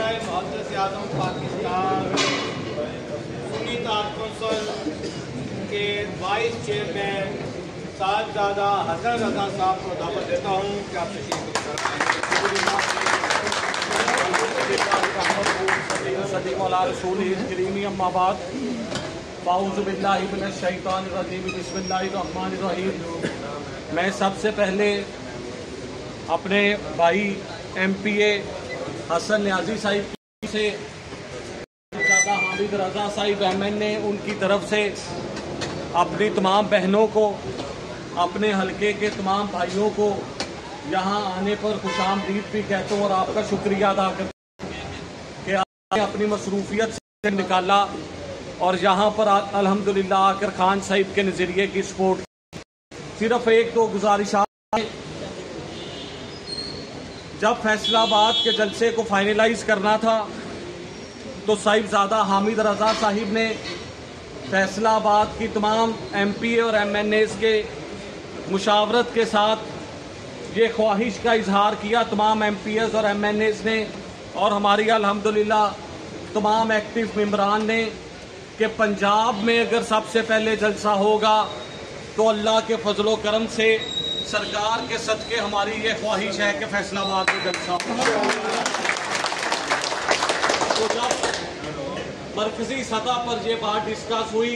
मुहद्दिस आज़म पाकिस्तान सुन्नी ताज council के vice chairman Sahibzada Hasan Raza साहब को दावत देता हूँ कि आप मैं सबसे पहले अपने भाई MPA हसन न्याजी साहिब से हामिद रजा साहिब अहमद ने उनकी तरफ से अपनी तमाम बहनों को, अपने हलके के तमाम भाइयों को यहाँ आने पर खुशामदीद भी कहता हूँ और आपका शुक्रिया अदा करता हूँ कि आपने अपनी मसरूफियत से निकाला और यहाँ पर अल्हम्दुलिल्लाह आकर खान साहिब के नज़रिए की सपोर्ट। सिर्फ एक दो गुजारिशात, जब फैसलाबाद के जलसे को फाइनलाइज करना था तो साहिबजादा हामिद रजा साहिब ने फैसलाबाद की तमाम MPA और MNAs के मुशावरत के साथ ये ख्वाहिश का इजहार किया तमाम MPAs और MNAs ने और हमारी अल्हम्दुलिल्लाह तमाम एक्टिव मेंबरान ने कि पंजाब में अगर सबसे पहले जलसा होगा तो अल्लाह के फजलो करम से सरकार के सदके हमारी ये ख्वाहिश है कि फैसलाबाद में जलसा होगा। तो जब मरकजी सतह पर यह बात डिस्कस हुई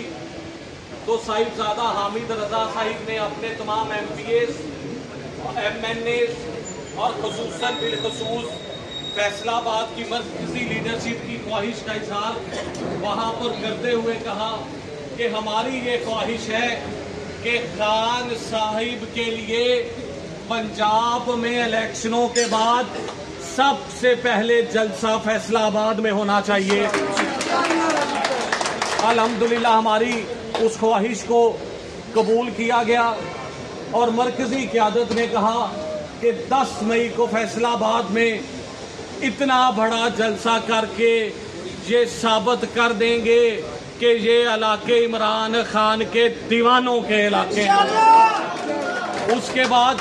तो साहिबजादा हामिद रजा साहिब ने अपने तमाम MPAs, MNAs और खुसूसन बिलखसूस फैसलाबाद की मरकजी लीडरशिप की ख्वाहिश का इजहार वहाँ पर करते हुए कहा कि हमारी ये ख्वाहिश है कि खान साहिब के लिए पंजाब में इलेक्शनों के बाद सबसे पहले जलसा फैसलाबाद में होना चाहिए। अल्हम्दुलिल्लाह हमारी उस ख्वाहिश को कबूल किया गया और मरकजी क़यादत ने कहा कि 10 मई को फैसलाबाद में इतना बड़ा जलसा करके ये साबित कर देंगे कि ये इलाके इमरान खान के दीवानों के इलाके हैं। उसके बाद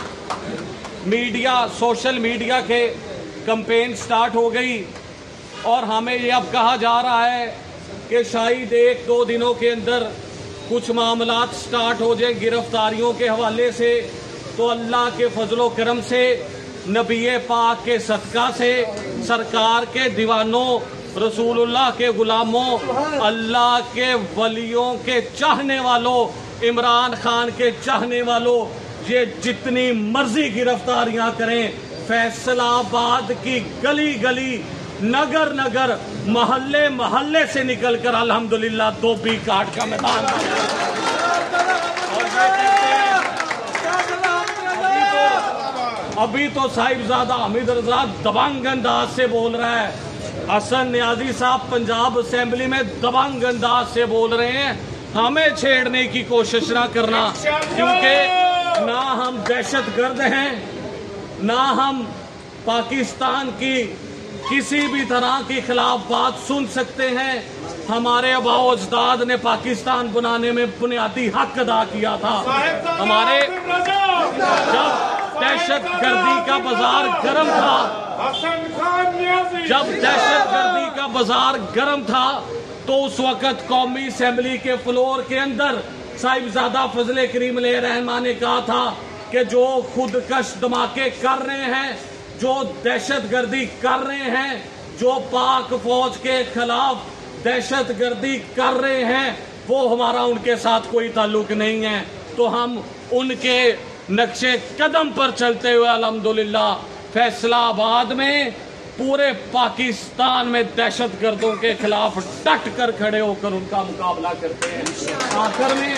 मीडिया, सोशल मीडिया के कैंपेन स्टार्ट हो गई और हमें ये अब कहा जा रहा है कि शायद 1-2 दिनों के अंदर कुछ मामलात स्टार्ट हो जाए गिरफ्तारियों के हवाले से। तो अल्लाह के फजलो करम से, नबी पाक के सदका से, सरकार के दीवानों, रसूलुल्लाह के गुलामों, अल्लाह के वलियों के चाहने वालों, इमरान खान के चाहने वालों, ये जितनी मर्जी गिरफ्तारियां करें, फैसलाबाद की गली गली, नगर नगर, मोहल्ले मोहल्ले से निकलकर अल्हम्दुलिल्लाह धोबी काट का मैदान अभी तो साहिबजादा हामिद रजा दबंग अंदाज से बोल रहा है। हसन न्याजी साहब पंजाब असेंबली में दबंग अंदाज से बोल रहे हैं। हमें छेड़ने की कोशिश ना करना, क्योंकि ना हम दहशतगर्द हैं, ना हम पाकिस्तान की किसी भी तरह के खिलाफ बात सुन सकते हैं। हमारे आबाओ अजदाद ने पाकिस्तान बनाने में बुनियादी हक अदा किया था। हमारे जब दहशतगर्दी का बाजार गर्म था, जब दहशतगर्दी का बाजार गर्म था तो उस वक्त कौमी असेंबली के फ्लोर के अंदर साहिबजादा फजले करीम रहमान ने कहा था कि जो खुदकश धमाके कर रहे हैं, जो दहशतगर्दी कर रहे हैं, जो पाक फौज के खिलाफ दहशतगर्दी कर रहे हैं, वो हमारा उनके साथ कोई ताल्लुक नहीं है। तो हम उनके नक्शे कदम पर चलते हुए अल्हम्दुलिल्लाह फैसलाबाद में पूरे पाकिस्तान में दहशतगर्दों के खिलाफ डट कर खड़े होकर उनका मुकाबला करते हैं। आखिर में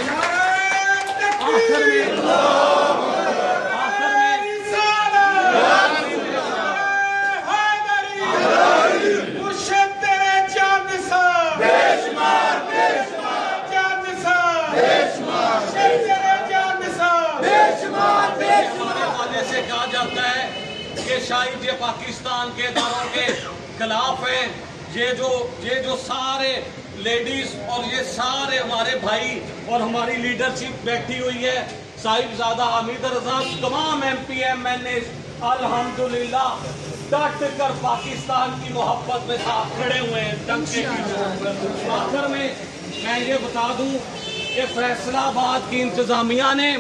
से कहा जाता है कि शायद ये पाकिस्तान के इदारों के खिलाफ है। ये जो सारे लेडीज और ये सारे हमारे भाई और हमारी लीडरशिप बैठी हुई है, साहिबजादा हामिद रजा, तमाम MP MNA अल्हम्दुलिल्लाह डट कर पाकिस्तान की मोहब्बत में साथ खड़े हुए हैं डंके की। आखिर में मैं ये बता दूं कि फैसलाबाद की इंतजामिया ने,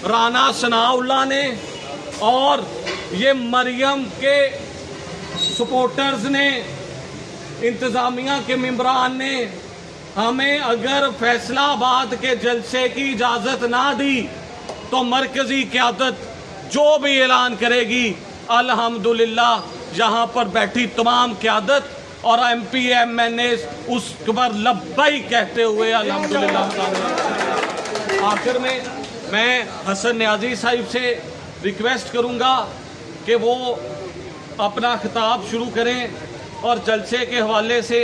राना सनाउल्लाह ने और ये मरियम के सपोर्टर्स ने, इंतजामिया के मेंबरान ने हमें अगर फैसलाबाद के जलसे की इजाजत ना दी तो मरकजी क़यादत जो भी ऐलान करेगी अल्हम्दुलिल्लाह यहाँ पर बैठी तमाम क़यादत और MP MNA उस पर लब्बैक कहते हुए अल्हम्दुलिल्लाह। आखिर में मैं हसन न्याजी साहिब से रिक्वेस्ट करूँगा कि वो अपना खिताब शुरू करें और जलसे के हवाले से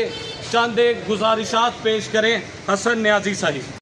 चंद एक गुजारिशात पेश करें। हसन न्याजी साहिब।